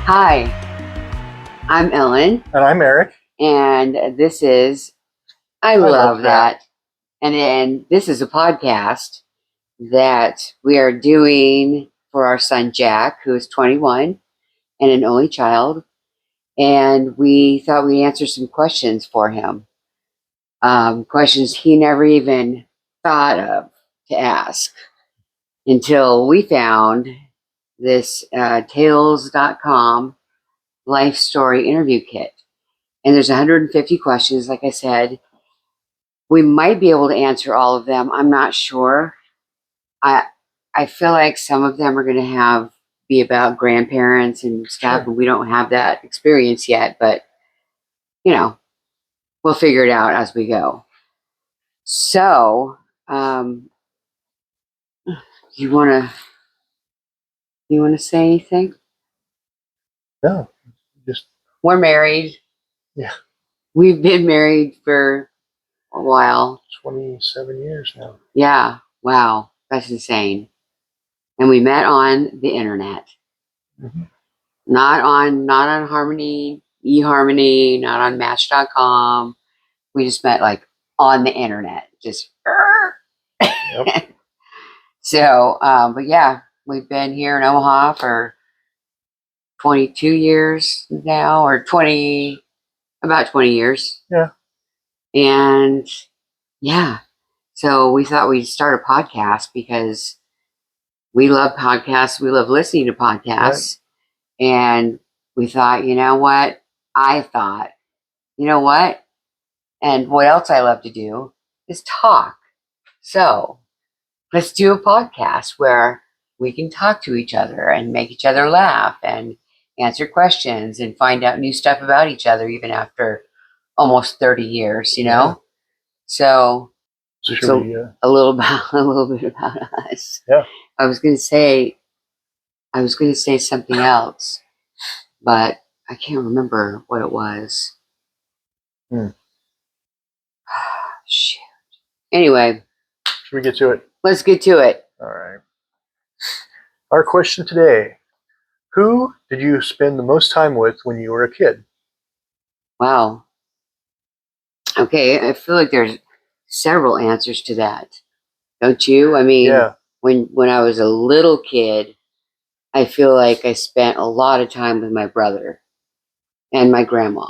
Hi, I'm Ellen. And I'm Eric. And this is I Love That. And then this is a podcast that we are doing for our son Jack, who is 21 and an only child. And we thought we'd answer some questions for him. Questions he never even thought of to ask until we found this tales.com life story interview kit. And there's 150 questions, like I said. We might be able to answer all of them. I'm not sure. I feel like some of them are going to be about grandparents and stuff, Sure. and we don't have that experience yet, but we'll figure it out as we go. So, you want to say anything? No, just We're married. Yeah. We've been married for a while. 27 years now. Yeah. Wow. That's insane. And we met on the internet. Mm-hmm. Not on Harmony, eHarmony, not on Match.com. We just met like on the internet. Just Yep. So, but yeah, we've been here in Omaha for 22 years now, or about 20 years. Yeah. And yeah, so we thought we'd start a podcast because we love podcasts. We love listening to podcasts. Right. And we thought, you know what? And what else I love to do is talk. So let's do a podcast where we can talk to each other and make each other laugh and answer questions and find out new stuff about each other, even after almost 30 years, Yeah. So it's a little bit about us. Yeah. I was going to say something else, but I can't remember what it was. Shoot. Anyway. Should we get to it? Let's get to it. All right. Our question today: who did you spend the most time with when you were a kid? Wow. Okay, I feel like there's several answers to that. Don't you? I mean, yeah. when I was a little kid, I feel like I spent a lot of time with my brother and my grandma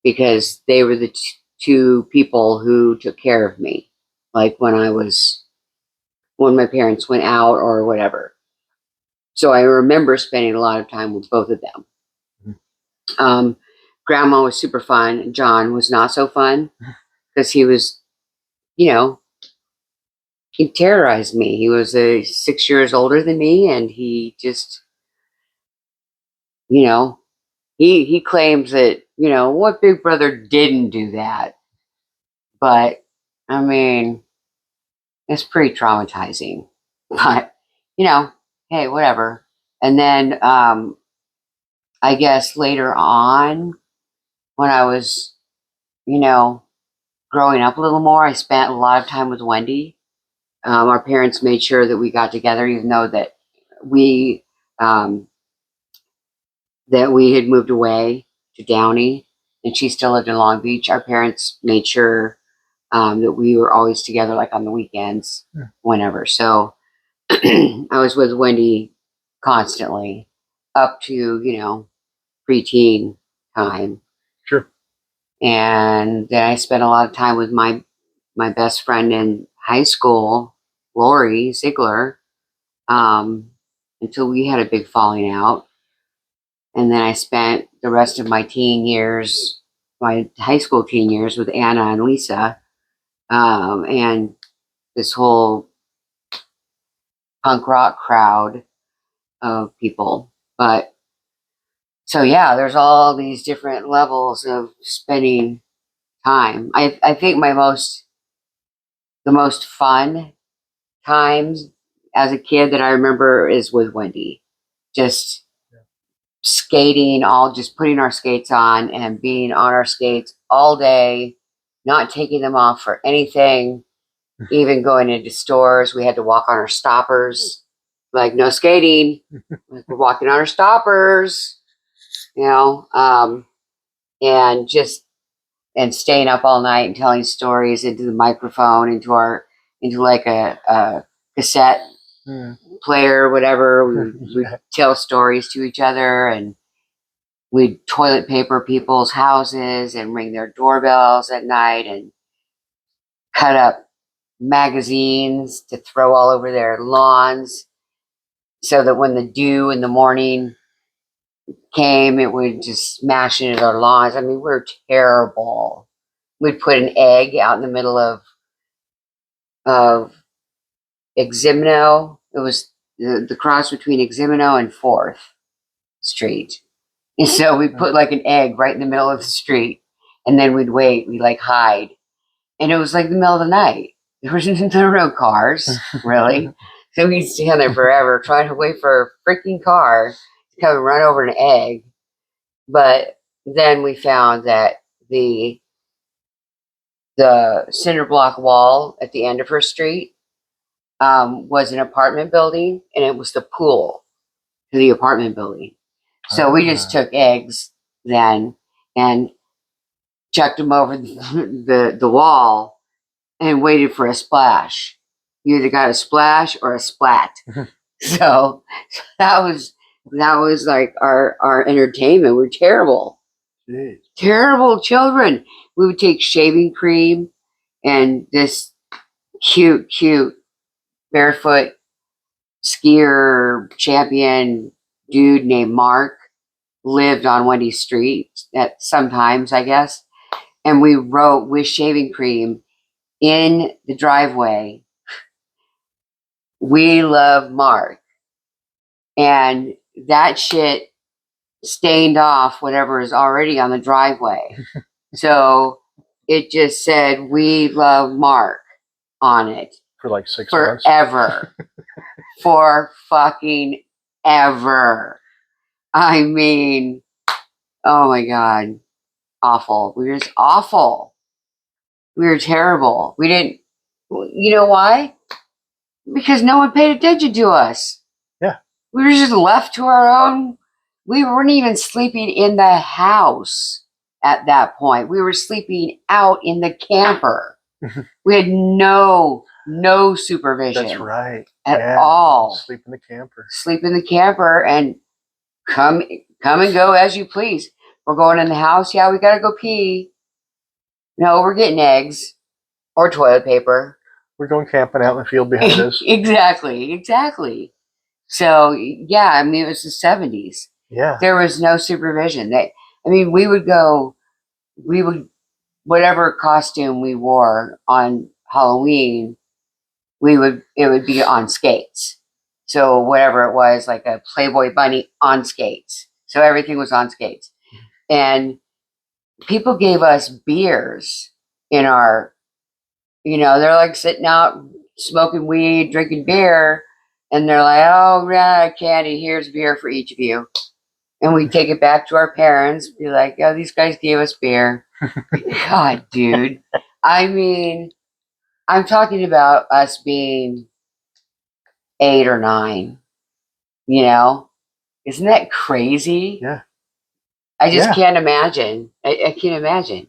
because they were the two people who took care of me. Like when my parents went out or whatever. So I remember spending a lot of time with both of them. Mm-hmm. Grandma was super fun. John was not so fun because he was, he terrorized me. He was 6 years older than me, and he just, he claims that, what big brother didn't do that? But, I mean, it's pretty traumatizing. But, hey, whatever. And then, I guess later on, when I was, growing up a little more, I spent a lot of time with Wendy. Our parents made sure that we got together, even though that we had moved away to Downey, and she still lived in Long Beach. Our parents made sure that we were always together, like on the weekends, whenever. So I was with Wendy constantly up to, preteen time. Sure. And then I spent a lot of time with my best friend in high school, Lori Ziegler, until we had a big falling out. And then I spent the rest of my my high school teen years, with Anna and Lisa, and this whole punk rock crowd of people. But so yeah, there's all these different levels of spending time. I think the most fun times as a kid that I remember is with Wendy. Just skating, just putting our skates on and being on our skates all day, not taking them off for anything, even going into stores. We had to walk on our stoppers, like no skating. We're walking on our stoppers. you know, and just and staying up all night and telling stories into the microphone, into like a cassette player or whatever. We'd tell stories to each other, and we'd toilet paper people's houses and ring their doorbells at night and cut up magazines to throw all over their lawns so that when the dew in the morning came, it would just smash into their lawns. I mean, we were terrible. We'd put an egg out in the middle of Eximino. It was the cross between Eximino and 4th Street. And so we put like an egg right in the middle of the street, and then we'd wait. We'd like hide. And it was like the middle of the night. There were no cars, really. So we'd stand there forever trying to wait for a freaking car to come and run over an egg. But then we found that the cinder block wall at the end of her street was an apartment building, and it was the pool to the apartment building. So we just took eggs then and chucked them over the wall and waited for a splash. You either got a splash or a splat. So that was like our entertainment. We're terrible. Jeez. Terrible children. We would take shaving cream, and this cute barefoot skier champion dude named Mark lived on Wendy Street at sometimes, I guess. And we wrote with shaving cream in the driveway, "We love Mark." And that shit stained off whatever is already on the driveway. So it just said, "We love Mark" on it. For like 6 months? Forever. For fucking ever. I mean, oh my God. Awful. We were just awful. We were terrible. We didn't, you know why? Because no one paid attention to us. Yeah. We were just left to our own. We weren't even sleeping in the house at that point. We were sleeping out in the camper. We had no supervision. That's right. At all. Sleep in the camper. Sleep in the camper and come and go as you please. We're going in the house. Yeah, we gotta go pee. No, we're getting eggs or toilet paper. We're going camping out in the field behind us. Exactly. So yeah, I mean, it was the 70s. Yeah. There was no supervision. We would whatever costume we wore on Halloween, it would be on skates. So whatever it was, like a Playboy bunny on skates. So everything was on skates. And people gave us beers in our, they're like sitting out smoking weed, drinking beer, and they're like, "Oh, yeah, candy, here's beer for each of you." And we take it back to our parents, be like, "Oh, these guys gave us beer." God, dude. I mean, I'm talking about us being 8 or 9, Isn't that crazy? Yeah. I just can't imagine. I can't imagine.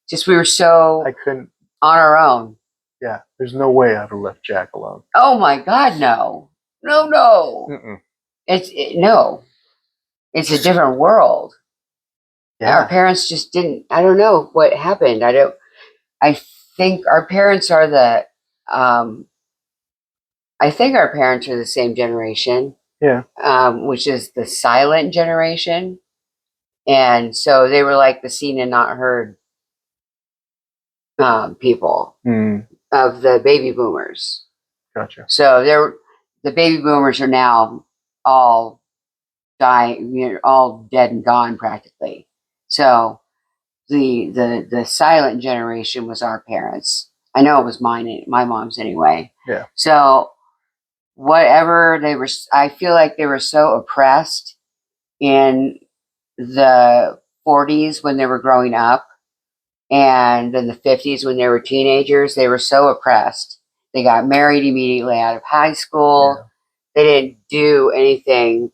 Just we were so I couldn't on our own. Yeah. There's no way I'd have left Jack alone. Oh my God, no. No. Mm-mm. No. It's a different world. Yeah. Our parents just didn't. I don't know what happened. I think our parents are the same generation. Yeah. Which is the silent generation. And so they were like the seen and not heard people of the baby boomers. Gotcha. So the baby boomers are now all dying, all dead and gone practically. So the silent generation was our parents. I know it was my mom's anyway. Yeah. So whatever I feel like they were so oppressed in the 40s when they were growing up, and then the 50s when they were teenagers. They were so oppressed. They got married immediately out of high school. Yeah. They didn't do anything,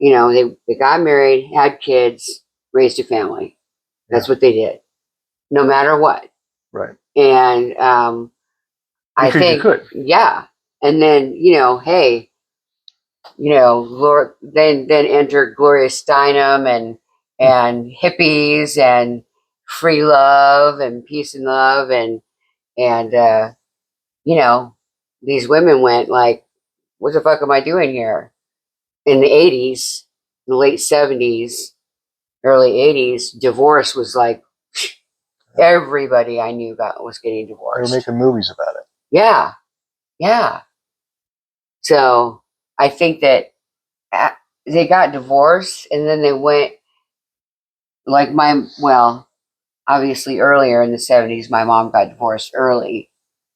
you know, they got married, had kids, raised a family. That's what they did, no matter what. Right. And I think, yeah. And then, you know, hey, you know, then enter Gloria Steinem and hippies and free love and peace and love and you know, these women went like, what the fuck am I doing here? In the 80s, the late 70s, early 80s, divorce was like everybody I knew was getting divorced. They were making movies about it. Yeah, yeah. So I think that they got divorced and then they went like obviously earlier in the 70s, my mom got divorced early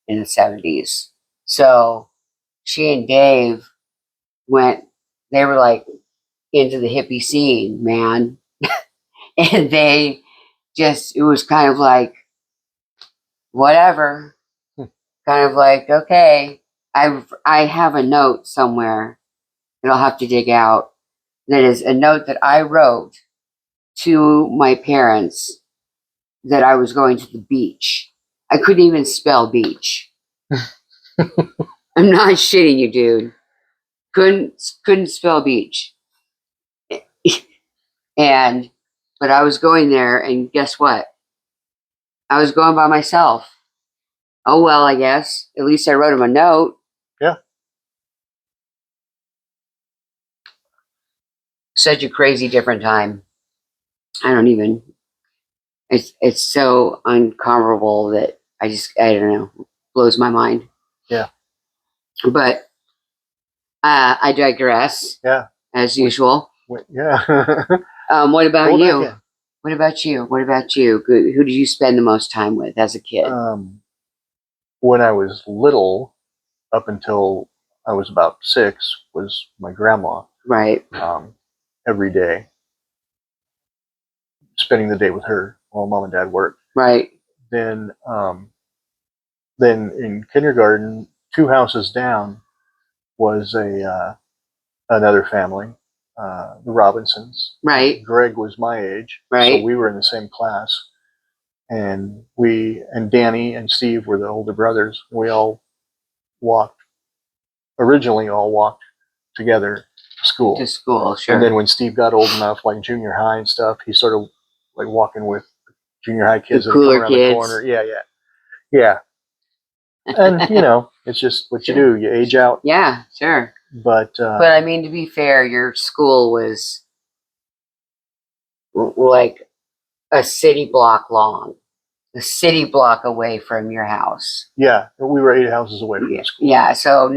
in the 70s. So she and Dave they were like into the hippie scene, man. And it was kind of like, whatever, kind of like, okay. I have a note somewhere that I'll have to dig out. That is a note that I wrote to my parents that I was going to the beach. I couldn't even spell beach. I'm not shitting you, dude. Couldn't spell beach. But I was going there, and guess what? I was going by myself. Oh well, I guess. At least I wrote him a note. Yeah. Such a crazy different time. I don't even. It's so uncomparable that I don't know, blows my mind. Yeah. But I digress. Yeah. As usual. Yeah. What about you? What about you? What about you? Who did you spend the most time with as a kid? When I was little, up until I was about 6, was my grandma. Right. Every day, spending the day with her while mom and dad worked. Right. Then in kindergarten, 2 houses down, was another family, the Robinsons. Right. Greg was my age, right. So we were in the same class, and Danny and Steve were the older brothers. We originally all walked together to school. To school, sure. And then when Steve got old enough, like junior high and stuff, he started like walking with junior high kids the cooler that come around kids. the corner. Yeah. And you know, it's just what you do. You age out. Yeah, sure. But I mean, to be fair, your school was like a city block long, a city block away from your house. Yeah, we were 8 houses away from the school. Yeah, so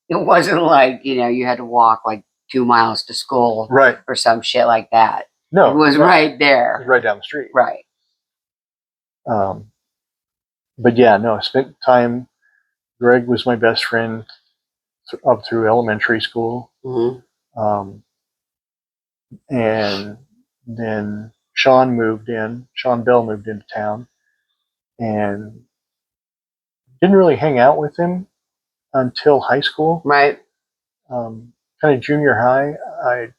it wasn't like, you know, you had to walk like 2 miles to school, right, or some shit like that. No, it was right there. It was right down the street. Right. But yeah, no, I spent time. Greg was my best friend up through elementary school. Mm-hmm. And then Sean Bell moved into town, and didn't really hang out with him until high school. Right. Kind of junior high, I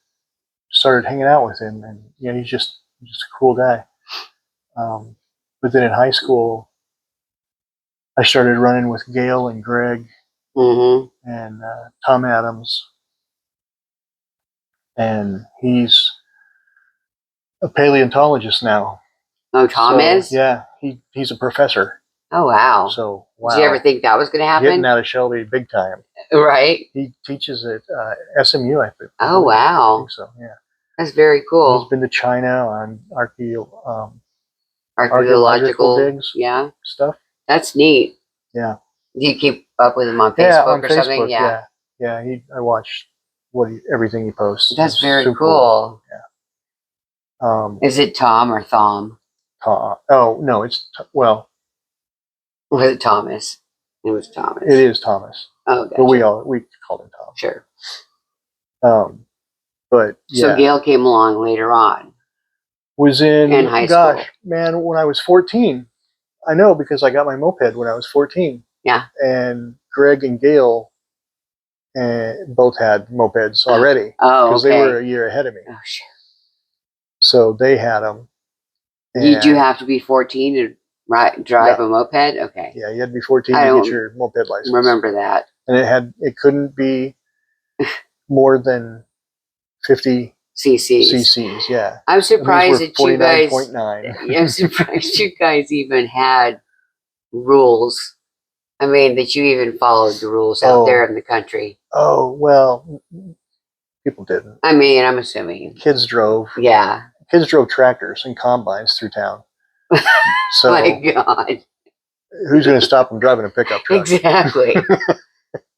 started hanging out with him, and you know, he's just a cool guy. But then in high school, I started running with Gail and Greg, and Tom Adams, and he's a paleontologist now. Oh, Tom is? Yeah, he's a professor. Oh, wow. So, wow. Did you ever think that was going to happen? Getting out of Shelby big time. Right. He teaches at SMU, I think. Oh, wow. I think so, yeah. That's very cool. He's been to China on archaeological digs. Yeah. Stuff. That's neat. Yeah. Do you keep up with him on Facebook on or Facebook, something? Yeah. Yeah, I watch everything he posts. That's very cool. Yeah. Is it Tom or Thom? Tom. Oh, no, it's, well. Was it Thomas? It was Thomas. It is Thomas. Oh, gotcha. But we called him Tom. Sure. But yeah. So Gail came along later on. Was in high school. Gosh, man, when I was 14. I know, because I got my moped when I was 14. Yeah. And Greg and Gail and both had mopeds already because they were a year ahead of me. Oh shit! So they had them. Did you have to be 14 to drive a moped? Okay. Yeah, you had to be 14 to get your moped license. Remember that. And it couldn't be more than 50 cc's. Yeah. I'm surprised that you guys. 49.9. I'm surprised you guys even had rules. I mean, that you even followed the rules out there in the country. Oh, well, people didn't. I mean, I'm assuming. Kids drove. Yeah. Kids drove tractors and combines through town. So, my God. Who's going to stop them driving a pickup truck? Exactly.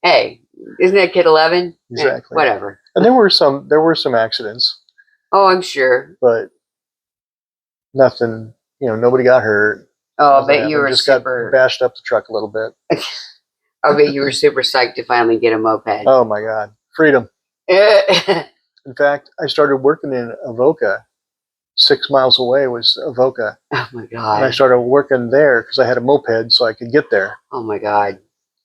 Hey, isn't that kid 11? Exactly. Whatever. And there were some accidents. Oh, I'm sure. But nothing, nobody got hurt. Oh, I bet you were just super... got bashed up the truck a little bit. I bet you were super psyched to finally get a moped. Oh my God. Freedom. In fact, I started working in Avoca. 6 miles away was Avoca. Oh my God. And I started working there because I had a moped so I could get there. Oh my God.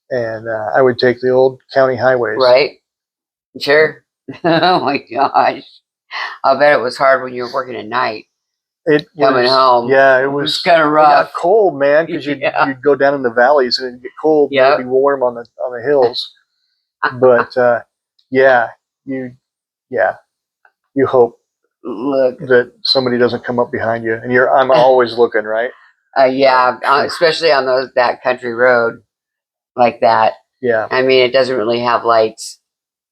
And I would take the old county highways. Right. Sure. Oh my gosh. I bet it was hard when you were working at night. Coming home. Yeah, it was kind of rough. It got cold, man, because you'd go down in the valleys and it'd get cold. Yep. It'd be warm on the hills. But you hope that somebody doesn't come up behind you, and I'm always looking, right? Especially on that country road like that. Yeah. I mean, it doesn't really have lights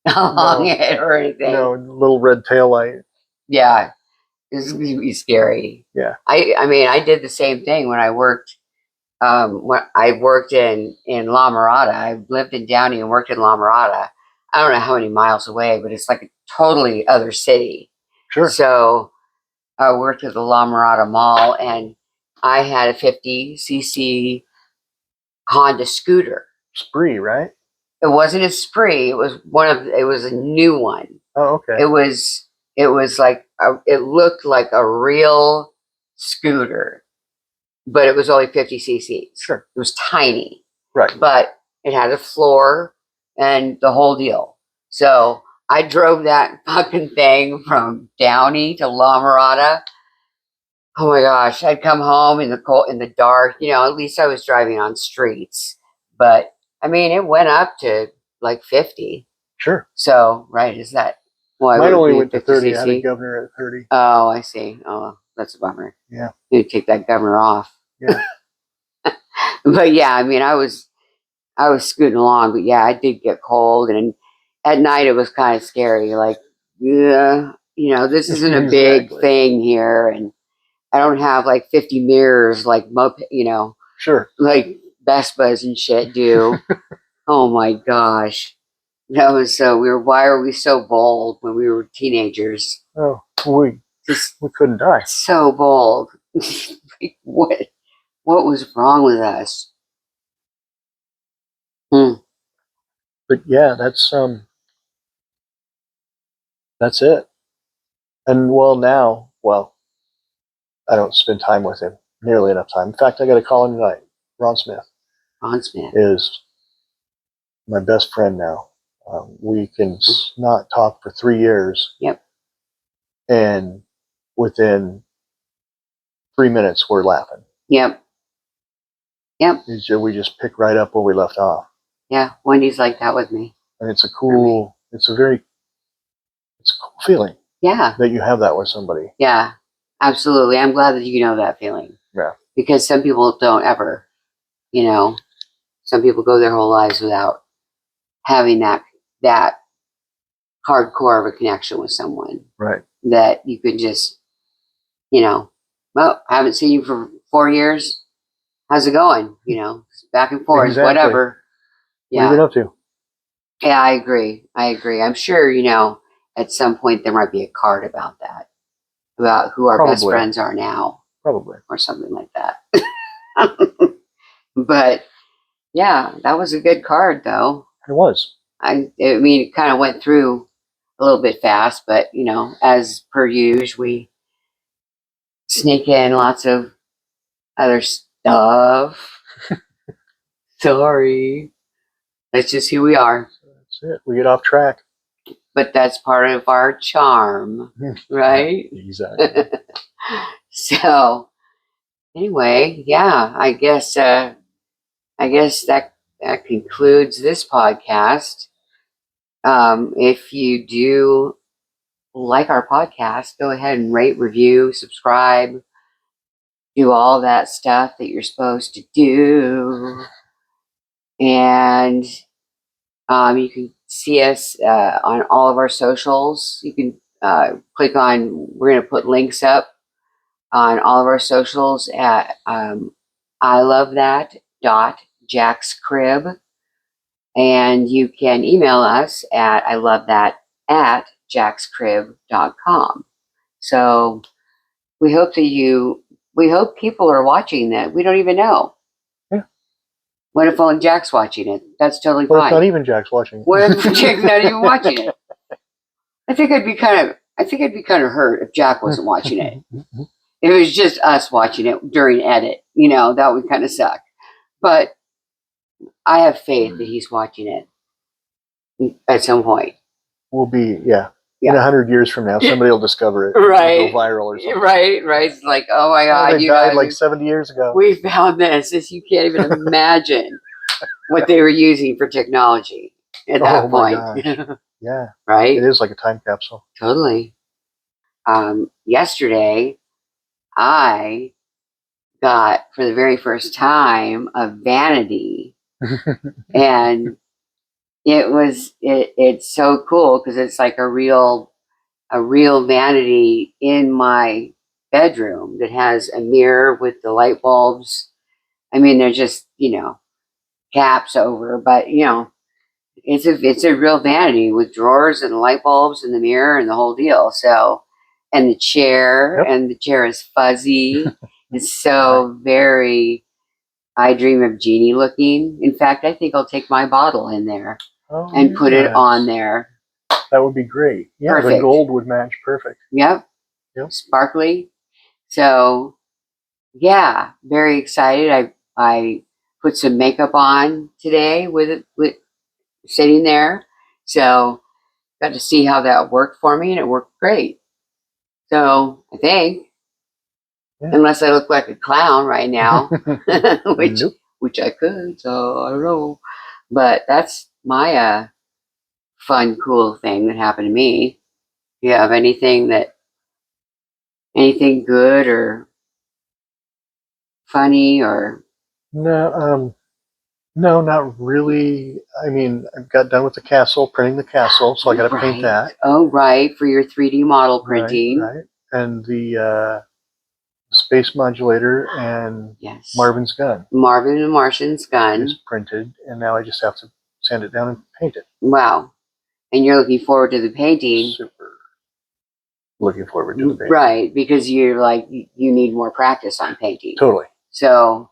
along it or anything. No, little red tail light. Yeah. It's going to be scary. Yeah. I mean, I did the same thing when I worked. When I worked in La Mirada. I lived in Downey and worked in La Mirada. I don't know how many miles away, but it's like a totally other city. Sure. So I worked at the La Mirada Mall, and I had a 50cc Honda scooter. Spree, right? It wasn't a Spree. It was a new one. Oh, okay. It was like it looked like a real scooter, but it was only 50 cc's. Sure. It was tiny. Right. But it had a floor and the whole deal. So I drove that fucking thing from Downey to La Mirada. Oh my gosh. I'd come home in the cold, in the dark. At least I was driving on streets. But I mean, it went up to like 50. Sure. So, right, is that... Mine only went to 30. I had a governor at 30. Oh, I see. Oh, that's a bummer. Yeah. You take that governor off. Yeah. But yeah, I mean, I was scooting along, but yeah, I did get cold, and at night it was kind of scary. Like, this isn't a big thing here, and I don't have like 50 mirrors like Sure. Like Vespas and shit do. Oh my gosh. That was why were we so bold when we were teenagers? Oh, we couldn't die. So bold. Like, what was wrong with us? But yeah, that's it. And now, I don't spend time with him, nearly enough time. In fact, I got to call him tonight. Ron Smith. Ron Smith is my best friend now. We can not talk for 3 years. Yep. And within 3 minutes, we're laughing. Yep. Yep. We just pick right up where we left off. Yeah, Wendy's like that with me. And it's a cool feeling. Yeah. That you have that with somebody. Yeah, absolutely. I'm glad that you know that feeling. Yeah. Because some people don't ever, some people go their whole lives without having that hardcore of a connection with someone. Right. That you could just, well, I haven't seen you for 4 years. How's it going? Back and forth, exactly. Whatever. Yeah. What have you been up to? Yeah, I agree. I'm sure, at some point there might be a card about that. About who our best friends are now. Probably. Or something like that. But yeah, that was a good card though. It was. I mean, it kind of went through a little bit fast, but as per usual, we sneak in lots of other stuff. Sorry. That's just who we are. That's it. We get off track. But that's part of our charm, right? Exactly. So anyway, yeah, I guess that concludes this podcast. If you do like our podcast, go ahead and rate, review, subscribe, do all that stuff that you're supposed to do. And you can see us on all of our socials. You can click on, we're going to put links up on all of our socials at I love that Jack's Crib. And you can email us at I love that at jackscrib.com. So we hope people are watching that. We don't even know. Yeah. What if only Jack's watching it? That's totally What fine. if not even Jack's watching it? What if Jack's not even watching it? I think I'd be kind of hurt if Jack wasn't watching it. If it was just us watching it during edit, that would kind of suck. But I have faith that he's watching it at some point. We'll be, in 100 years from now, somebody will discover it. Right. It'll go viral or something. Right. It's like, oh my God, they died like 70 years ago. We found this. You can't even imagine what they were using for technology at that point. My gosh. Yeah. Right? It is like a time capsule. Totally. Yesterday, I got, for the very first time, a vanity. And it's so cool because it's like a real vanity in my bedroom that has a mirror with the light bulbs. I mean, they're just, caps over, but it's a real vanity with drawers and light bulbs and the mirror and the whole deal. So, and the chair, and the chair is fuzzy. It's so very I Dream of Jeannie looking. In fact, I think I'll take my bottle in there and put it on there. That would be great. Yeah, perfect. The gold would match perfect. Yep. Sparkly. So, yeah, very excited. I put some makeup on today with sitting there. So, got to see how that worked for me, and it worked great. So, I think, unless I look like a clown right now, which I could, so I don't know. But that's my fun, cool thing that happened to me. Do you have anything good or funny or? No, not really. I mean, I got done with the castle, printing the castle, so I got to paint that. Oh, right, for your 3D model printing. Right. And the space modulator and Marvin's gun. Marvin and Martian's gun is printed, and now I just have to sand it down and paint it. Wow. And you're looking forward to the painting. Super looking forward to the painting. Right, because you're like, you need more practice on painting. Totally. So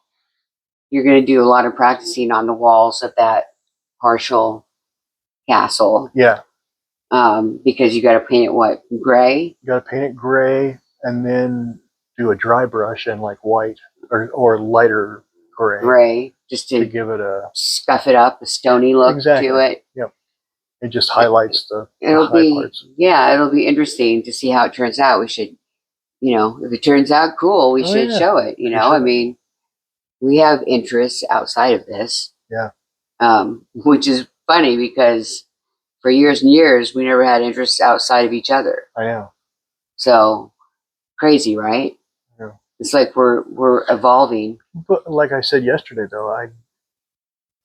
you're going to do a lot of practicing on the walls of that partial castle. Yeah. Because you got to paint it gray? You got to paint it gray and then do a dry brush and like white or lighter gray. Gray, just to give it a scuff it up, a stony look to it. Yep. It just highlights the high parts. Yeah, it'll be interesting to see how it turns out. We should, if it turns out cool, we should show it. I mean, we have interests outside of this. Yeah. Which is funny because for years and years, we never had interests outside of each other. I know. So crazy, right? Yeah. It's like we're evolving. But like I said yesterday, though,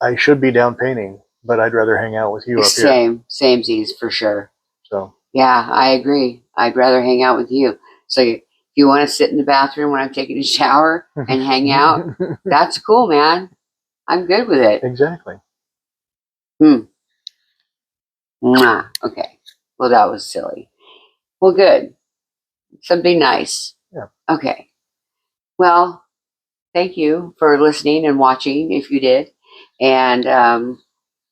I should be down painting, but I'd rather hang out with you up here. Samesies for sure. So yeah, I agree. I'd rather hang out with you. So if you want to sit in the bathroom when I'm taking a shower and hang out, that's cool, man. I'm good with it. Exactly. Mwah. Okay. Well, that was silly. Well, good. Something nice. Yeah. Okay. Well, thank you for listening and watching, if you did. And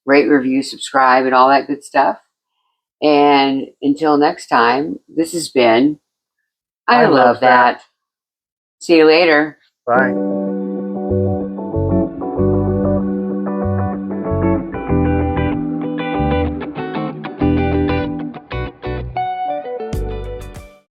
rate, review, subscribe, and all that good stuff. And until next time, this has been I Love That. See you later. Bye.